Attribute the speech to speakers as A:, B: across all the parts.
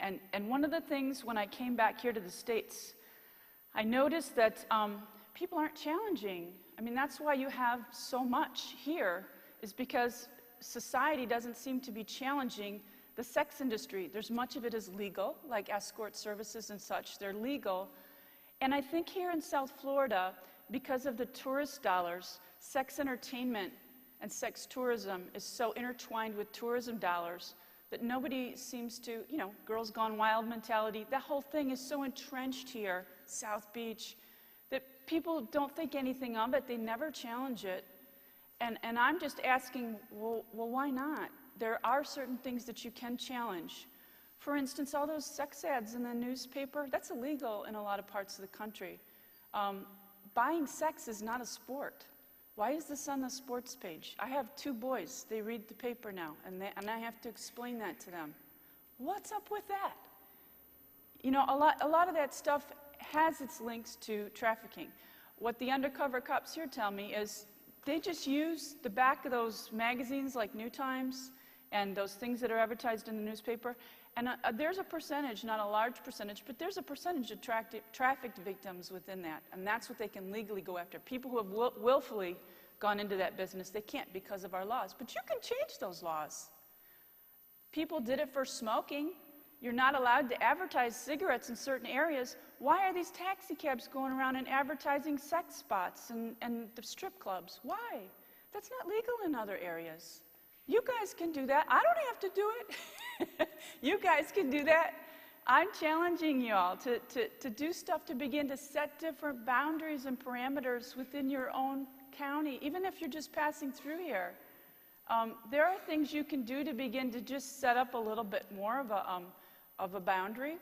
A: And one of the things when I came back here to the States, I noticed that people aren't challenging. I mean, that's why you have so much here, is because society doesn't seem to be challenging the sex industry. There's much of it is legal, like escort services and such. They're legal. And I think here in South Florida, because of the tourist dollars, sex entertainment and sex tourism is so intertwined with tourism dollars that nobody seems to, you know, girls gone wild mentality. That whole thing is so entrenched here, South Beach, that people don't think anything of it. They never challenge it. And I'm just asking, well, why not? There are certain things that you can challenge. For instance, all those sex ads in the newspaper, that's illegal in a lot of parts of the country. Buying sex is not a sport. Why is this on the sports page? I have 2 boys. They read the paper now, and I have to explain that to them. What's up with that? You know, a lot of that stuff has its links to trafficking. What the undercover cops here tell me is they just use the back of those magazines like New Times and those things that are advertised in the newspaper. And there's a percentage, not a large percentage, but there's a percentage of trafficked victims within that. And that's what they can legally go after. People who have willfully gone into that business, they can't because of our laws. But you can change those laws. People did it for smoking. You're not allowed to advertise cigarettes in certain areas. Why are these taxi cabs going around and advertising sex spots and the strip clubs? Why? That's not legal in other areas. You guys can do that. I don't have to do it. You guys can do that. I'm challenging you all to do stuff to begin to set different boundaries and parameters within your own county, even if you're just passing through here. There are things you can do to begin to just set up a little bit more of a boundary.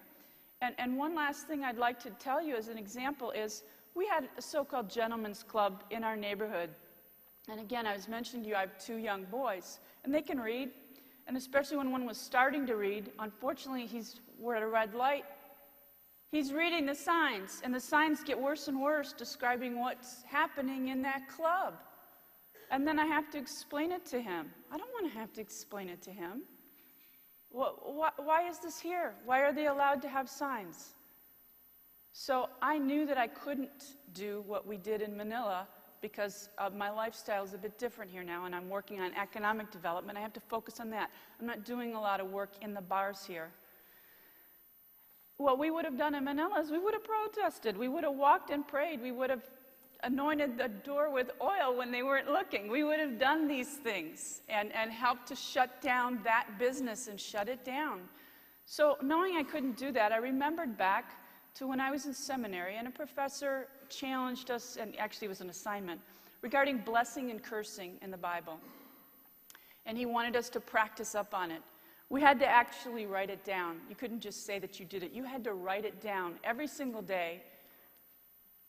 A: And one last thing I'd like to tell you as an example is we had a so-called gentleman's club in our neighborhood. And again, I was mentioning to you, I have 2 young boys, and they can read. And especially when one was starting to read, unfortunately, we're at a red light. He's reading the signs, and the signs get worse and worse, describing what's happening in that club. And then I have to explain it to him. I don't want to have to explain it to him. Why is this here? Why are they allowed to have signs? So I knew that I couldn't do what we did in Manila because my lifestyle is a bit different here now, and I'm working on economic development. I have to focus on that. I'm not doing a lot of work in the bars here. What we would have done in Manila is we would have protested. We would have walked and prayed. We would have anointed the door with oil when they weren't looking. We would have done these things and helped to shut down that business and shut it down. So knowing I couldn't do that, I remembered back to when I was in seminary, and a professor challenged us, and actually it was an assignment, regarding blessing and cursing in the Bible. And he wanted us to practice up on it. We had to actually write it down. You couldn't just say that you did it. You had to write it down every single day,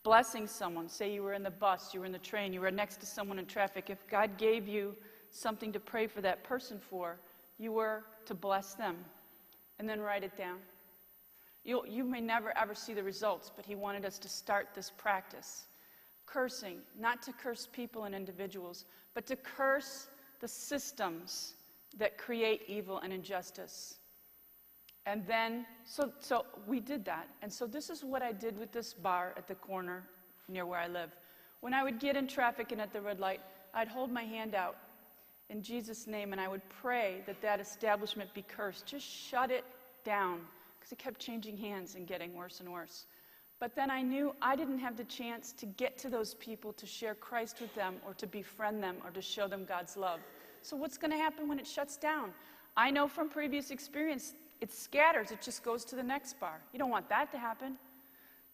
A: blessing someone. Say you were in the bus, you were in the train, you were next to someone in traffic. If God gave you something to pray for that person for, you were to bless them. And then write it down. You may never ever see the results, but he wanted us to start this practice. Cursing, not to curse people and individuals, but to curse the systems that create evil and injustice. And then, so we did that. And so this is what I did with this bar at the corner near where I live. When I would get in traffic and at the red light, I'd hold my hand out in Jesus' name, and I would pray that that establishment be cursed. Just shut it down. Because it kept changing hands and getting worse and worse. But then I knew I didn't have the chance to get to those people, to share Christ with them, or to befriend them, or to show them God's love. So what's going to happen when it shuts down? I know from previous experience, it scatters. It just goes to the next bar. You don't want that to happen.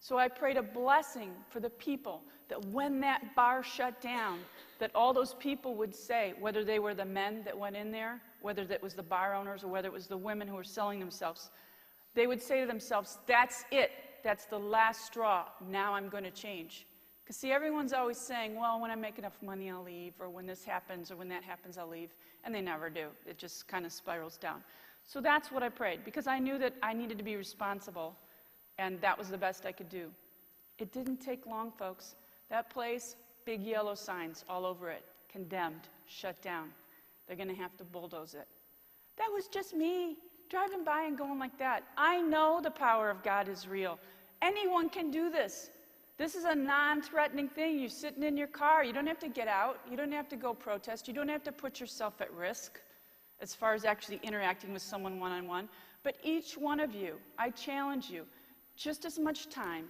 A: So I prayed a blessing for the people, that when that bar shut down, that all those people would say, whether they were the men that went in there, whether that was the bar owners, or whether it was the women who were selling themselves, they would say to themselves, that's it. That's the last straw. Now I'm going to change. Because see, everyone's always saying, well, when I make enough money, I'll leave, or when this happens, or when that happens, I'll leave. And they never do. It just kind of spirals down. So that's what I prayed, because I knew that I needed to be responsible, and that was the best I could do. It didn't take long, folks. That place, big yellow signs all over it, condemned, shut down. They're going to have to bulldoze it. That was just me driving by and going like that. I know the power of God is real. Anyone can do this. This is a non-threatening thing. You're sitting in your car. You don't have to get out. You don't have to go protest. You don't have to put yourself at risk as far as actually interacting with someone one-on-one. But each one of you, I challenge you, just as much time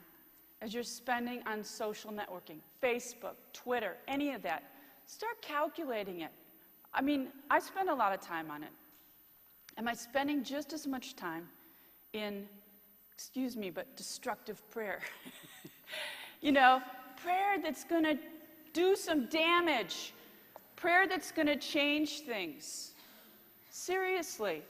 A: as you're spending on social networking, Facebook, Twitter, any of that, start calculating it. I mean, I spend a lot of time on it. Am I spending just as much time in, excuse me, but destructive prayer? You know, prayer that's going to do some damage, prayer that's going to change things. Seriously.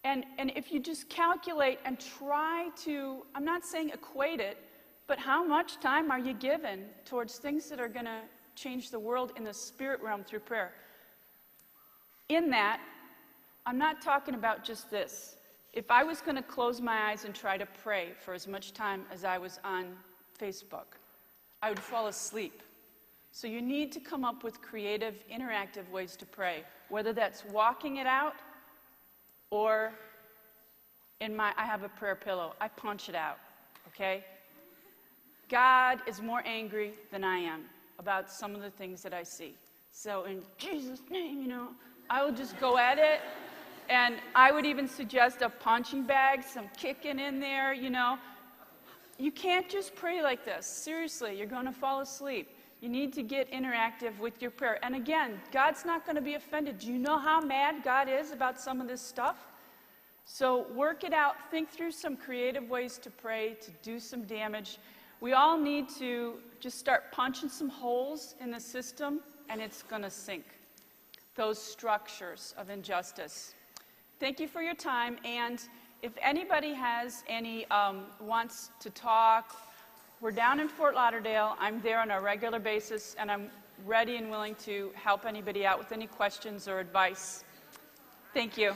A: And if you just calculate and try to, I'm not saying equate it, but how much time are you given towards things that are going to change the world in the spirit realm through prayer? In that, I'm not talking about just this. If I was going to close my eyes and try to pray for as much time as I was on Facebook, I would fall asleep. So you need to come up with creative, interactive ways to pray, whether that's walking it out or I have a prayer pillow. I punch it out, okay? God is more angry than I am about some of the things that I see. So in Jesus' name, you know, I will just go at it. And I would even suggest a punching bag, some kicking in there, you know. You can't just pray like this. Seriously, you're going to fall asleep. You need to get interactive with your prayer. And again, God's not going to be offended. Do you know how mad God is about some of this stuff? So work it out. Think through some creative ways to pray, to do some damage. We all need to just start punching some holes in the system, and it's going to sink. Those structures of injustice. Thank you for your time, and if anybody has any, wants to talk, we're down in Fort Lauderdale. I'm there on a regular basis, and I'm ready and willing to help anybody out with any questions or advice. Thank you.